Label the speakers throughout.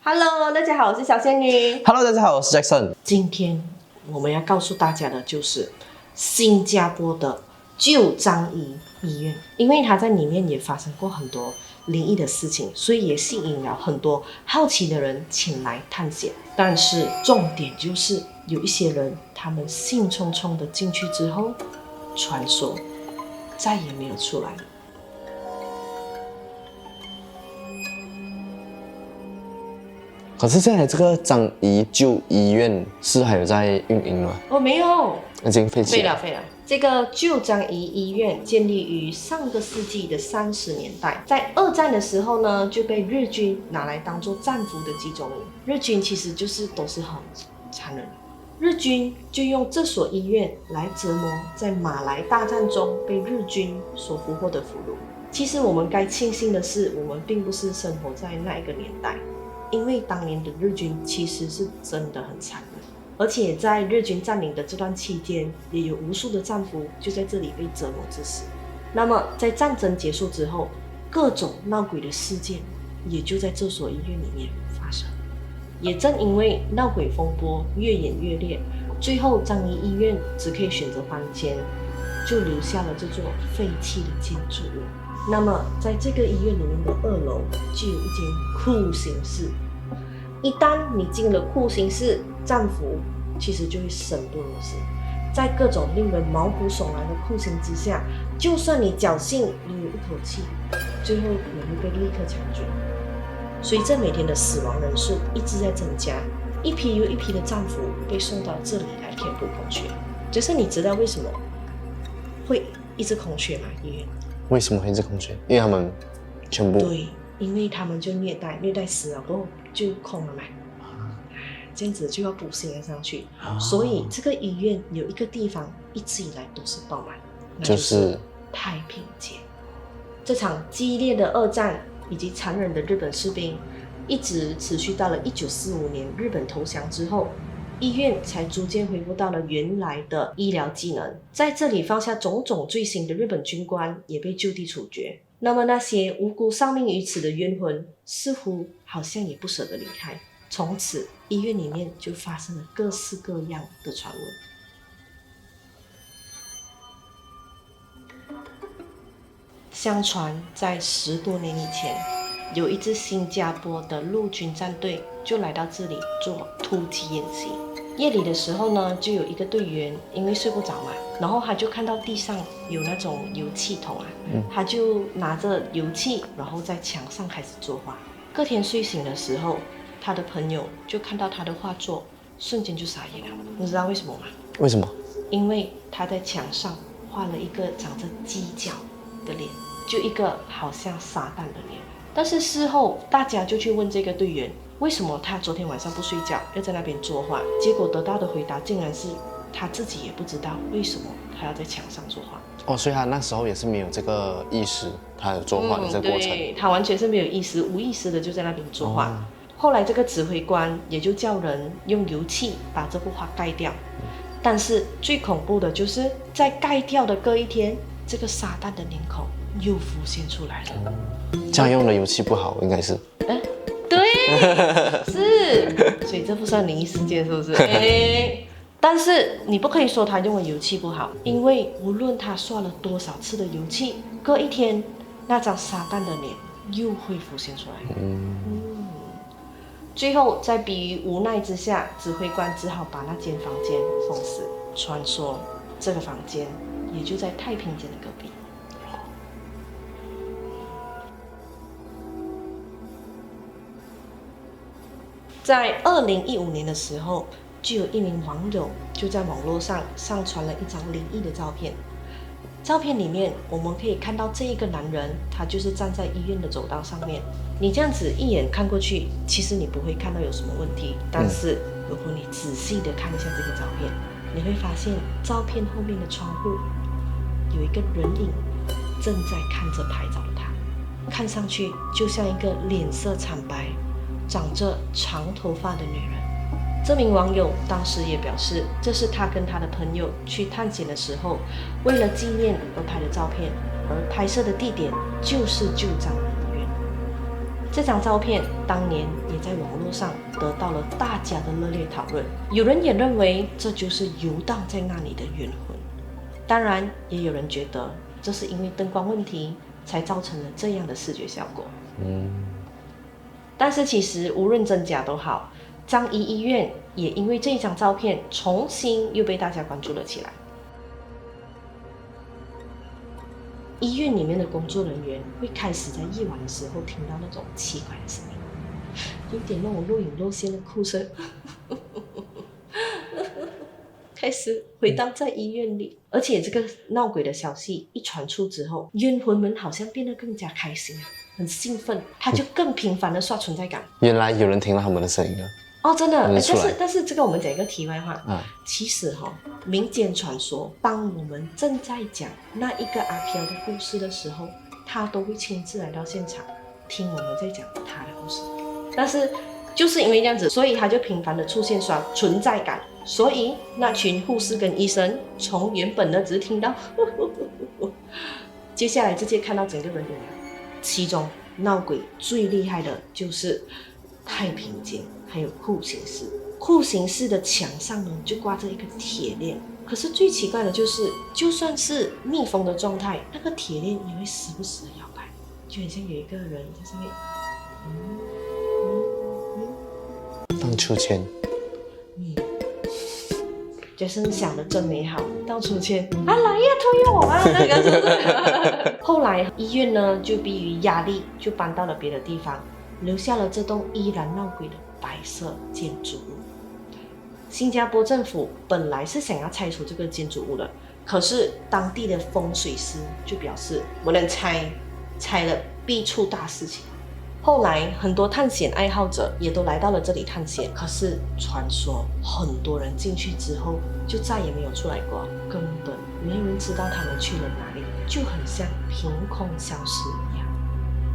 Speaker 1: Hello，大家好，我是小仙女。
Speaker 2: Hello， 大家好，我是 Jackson。
Speaker 1: 今天我们要告诉大家的就是新加坡的旧樟宜医院，因为它在里面也发生过很多灵异的事情，所以也吸引了很多好奇的人前来探险。但是重点就是有一些人，他们兴冲冲的进去之后，传说再也没有出来了。
Speaker 2: 可是现在这个樟宜旧医院是还有在运营吗？
Speaker 1: 哦，没有，
Speaker 2: 已经废弃了。
Speaker 1: 废了。这个旧樟宜医院建立于上个世纪的30年代，在二战的时候呢，就被日军拿来当做战俘的集中营。日军其实都是很残忍的，日军就用这所医院来折磨在马来大战中被日军所俘获的俘虏。其实我们该庆幸的是，我们并不是生活在那一个年代。因为当年的日军其实是真的很残忍，而且在日军占领的这段期间，也有无数的战俘就在这里被折磨致死。那么在战争结束之后，各种闹鬼的事件也就在这所医院里面发生。也正因为闹鬼风波越演越烈，最后樟宜医院只可以选择搬迁，就留下了这座废弃的建筑物。那么在这个医院里面的2楼就有一间酷刑室，一旦你进了酷刑室，战俘其实就会生不如死。在各种令人毛骨悚然的酷刑之下，就算你侥幸拥有一口气，最后也会被立刻枪决。随着每天的死亡人数一直在增加，一批又一批的战俘被送到这里来填补空缺。就是你知道为什么会一直空缺吗？医院
Speaker 2: 为什么会一直空缺？因为他们全部
Speaker 1: 对，因为他们就虐待死了过后就空了嘛，这样子就要补新的上去，所以这个医院有一个地方一直以来都是爆满，那就是太平间。这场激烈的二战以及残忍的日本士兵，一直持续到了1945年日本投降之后，医院才逐渐恢复到了原来的医疗技能。在这里犯下种种罪行的日本军官也被就地处决。那么那些无辜丧命于此的冤魂，似乎好像也不舍得离开。从此，医院里面就发生了各式各样的传闻。相传，在10多年以前，有一支新加坡的陆军战队就来到这里做突击演习。夜里的时候呢，就有一个队员因为睡不着嘛，然后他就看到地上有那种油漆桶啊，他就拿着油漆，然后在墙上开始作画。隔天睡醒的时候，他的朋友就看到他的画作，瞬间就傻眼了。你知道为什么吗？
Speaker 2: 为什么？
Speaker 1: 因为他在墙上画了一个长着犄角的脸，就一个好像撒旦的脸。但是事后大家就去问这个队员，为什么他昨天晚上不睡觉，要在那边作画？结果得到的回答竟然是他自己也不知道为什么他要在墙上作画。
Speaker 2: 哦，所以他那时候也是没有这个意识，他有作画的这个过程。
Speaker 1: 对，他完全是没有意识，无意识的就在那边作画。后来这个指挥官也就叫人用油漆把这幅画盖掉。但是最恐怖的就是在盖掉的隔一天，这个撒旦的脸孔又浮现出来了。
Speaker 2: 这样用的油漆不好，应该是。
Speaker 1: 对，是，所以这不算灵异事件，是不是？但是你不可以说他用的油漆不好，因为无论他刷了多少次的油漆，隔一天那张撒旦的脸又会浮现出来。最后在逼于无奈之下，指挥官只好把那间房间封死。传说这个房间也就在太平间的隔壁。在2015年的时候，就有一名网友就在网络上上传了一张灵异的照片。照片里面我们可以看到这一个男人，他就是站在医院的走道上面。你这样子一眼看过去，其实你不会看到有什么问题，但是如果你仔细的看一下这个照片，你会发现照片后面的窗户有一个人影正在看着拍照的他，看上去就像一个脸色惨白、长着长头发的女人。这名网友当时也表示，这是他跟他的朋友去探险的时候，为了纪念而拍的照片，而拍摄的地点就是旧樟宜医院。这张照片当年也在网络上得到了大家的热烈讨论，有人也认为这就是游荡在那里的冤魂，当然也有人觉得这是因为灯光问题才造成了这样的视觉效果。但是其实无论真假都好，樟宜医院也因为这一张照片重新又被大家关注了起来。医院里面的工作人员会开始在夜晚的时候听到那种奇怪的声音，有点那种若隐若现的哭声，开始回荡在医院里。而且这个闹鬼的消息一传出之后，冤魂们好像变得更加开心，很兴奋，他就更频繁的刷存在感。
Speaker 2: 原来有人听到他们的声音了。
Speaker 1: 哦，真的，
Speaker 2: 出来
Speaker 1: 但是这个我们讲一个题外话，其实民间传说，当我们正在讲那一个阿飘的故事的时候，他都会亲自来到现场听我们在讲他的故事。但是就是因为这样子，所以他就频繁的出现刷存在感，所以那群护士跟医生从原本的只是听到接下来直接看到整个人影。其中闹鬼最厉害的就是太平间还有酷刑室。酷刑室的墙上呢就挂着一个铁链，可是最奇怪的就是，就算是密封的状态，那个铁链也会时不时的摇摆，就很像有一个人在上面
Speaker 2: 荡秋千。
Speaker 1: 就是想的真美好，到出钱啊，来呀，推我啊，那个是不是？后来医院呢就逼于压力，就搬到了别的地方，留下了这栋依然闹鬼的白色建筑物。新加坡政府本来是想要拆除这个建筑物的，可是当地的风水师就表示不能拆，拆了必出大事情。后来很多探险爱好者也都来到了这里探险，可是传说很多人进去之后就再也没有出来过，根本没有人知道他们去了哪里，就很像凭空消失一样。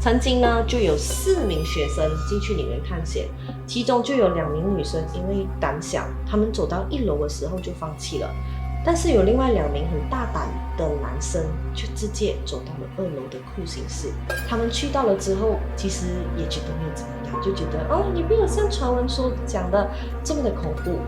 Speaker 1: 曾经呢就有4名学生进去里面探险，其中就有2名女生因为胆小，他们走到1楼的时候就放弃了，但是有另外2名很大胆的男生就直接走到了2楼的酷刑室。他们去到了之后，其实也觉得没有怎么样，就觉得也没有像传闻所讲的这么的恐怖。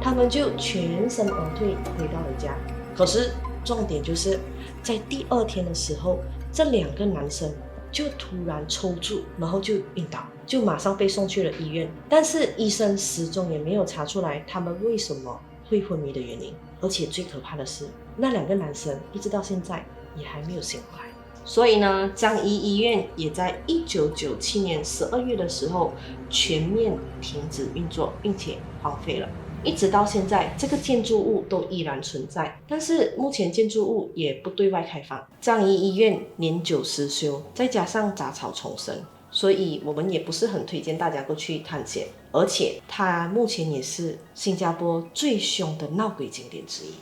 Speaker 1: 他们就全身而退回到了家。可是重点就是在第2天的时候，这2个男生就突然抽搐，然后就晕倒，就马上被送去了医院。但是医生始终也没有查出来他们为什么会昏迷的原因。而且最可怕的是，那2个男生一直到现在也还没有醒过来。所以呢，樟宜医院也在1997年12月的时候全面停止运作，并且荒废了。一直到现在，这个建筑物都依然存在，但是目前建筑物也不对外开放。樟宜医院年久失修，再加上杂草丛生，所以我们也不是很推荐大家过去探险。而且它目前也是新加坡最凶的闹鬼景点之一。